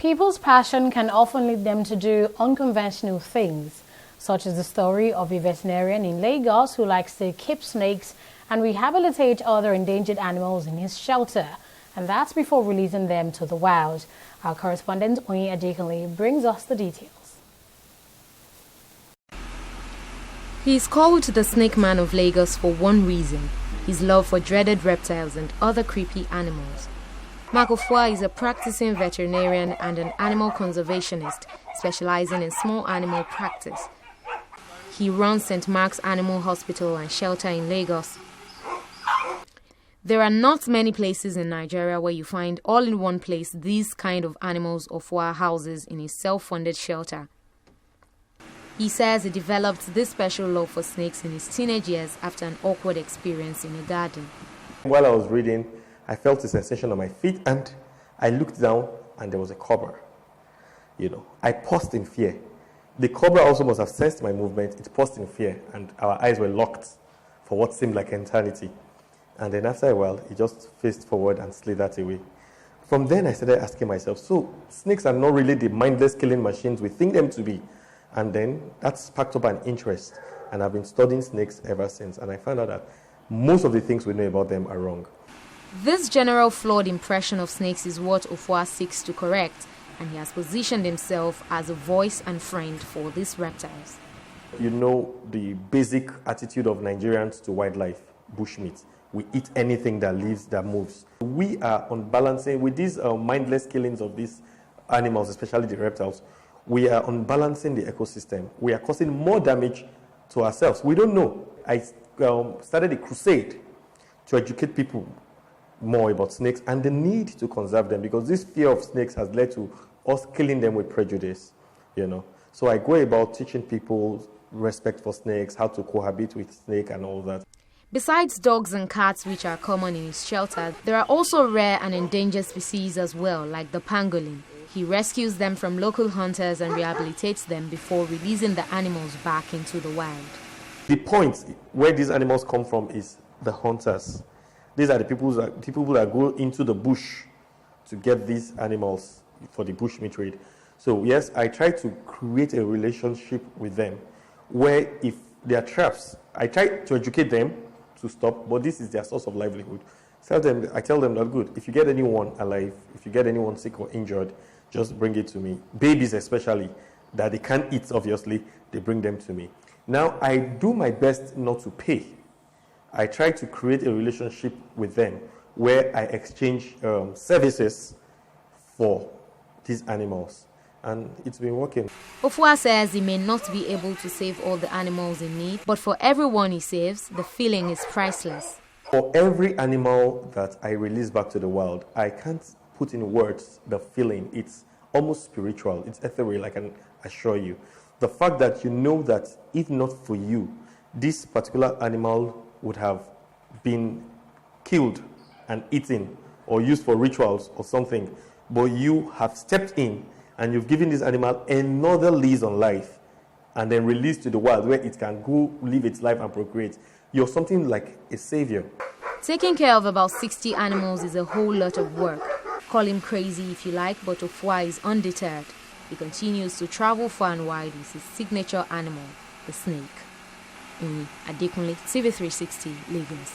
People's passion can often lead them to do unconventional things, such as the story of a veterinarian in Lagos who likes to keep snakes and rehabilitate other endangered animals in his shelter, and that's before releasing them to the wild. Our correspondent Oyin Adekunle brings us the details. He is called the Snake Man of Lagos for one reason: his love for dreaded reptiles and other creepy animals. Mark Ofua is a practicing veterinarian and an animal conservationist specializing in small animal practice. He runs St. Mark's Animal Hospital and Shelter in Lagos. There are not many places in Nigeria where you find all in one place these kind of animals Ofua houses in his self-funded shelter. He says he developed this special love for snakes in his teenage years after an awkward experience in a garden. While I was reading, I felt a sensation on my feet and I looked down and there was a cobra. I paused in fear. The cobra also must have sensed my movement. It paused in fear and our eyes were locked for what seemed like an eternity. And then after a while, it just faced forward and slithered away. From then I started asking myself, so snakes are not really the mindless killing machines we think them to be. And then that sparked up an interest, and I've been studying snakes ever since, and I found out that most of the things we know about them are wrong. This general flawed impression of snakes is what Ofua seeks to correct, and he has positioned himself as a voice and friend for these reptiles. You know the basic attitude of Nigerians to wildlife, bushmeat. We eat anything that lives, that moves. We are unbalancing with these mindless killings of these animals, especially the reptiles. We are unbalancing the ecosystem. We are causing more damage to ourselves. We don't know. I started a crusade to educate people more about snakes and the need to conserve them, because this fear of snakes has led to us killing them with prejudice, So I go about teaching people respect for snakes, how to cohabit with snake and all that. Besides dogs and cats, which are common in his shelter, there are also rare and endangered species as well, like the pangolin. He rescues them from local hunters and rehabilitates them before releasing the animals back into the wild. The point where these animals come from is the hunters. These are the people that go into the bush to get these animals for the bushmeat trade. So yes, I try to create a relationship with them where if there are traps, I try to educate them to stop, but this is their source of livelihood. I tell them that good, if you get anyone alive, if you get anyone sick or injured, just bring it to me. Babies especially, that they can't eat, obviously, they bring them to me. Now, I do my best not to pay. I try to create a relationship with them where I exchange services for these animals. And it's been working. Ofua says he may not be able to save all the animals in need, but for everyone he saves, the feeling is priceless. For every animal that I release back to the wild, I can't put in words the feeling. It's almost spiritual. It's ethereal, I can assure you. The fact that you know that if not for you, this particular animal would have been killed and eaten or used for rituals or something, but you have stepped in and you've given this animal another lease on life and then released to the wild where it can go live its life and procreate. You're something like a savior. Taking care of about 60 animals is a whole lot of work. Call him crazy if you like, but Ofua is undeterred. He continues to travel far and wide with his signature animal, the snake. Oyin Adekunle, TV360, Lagos.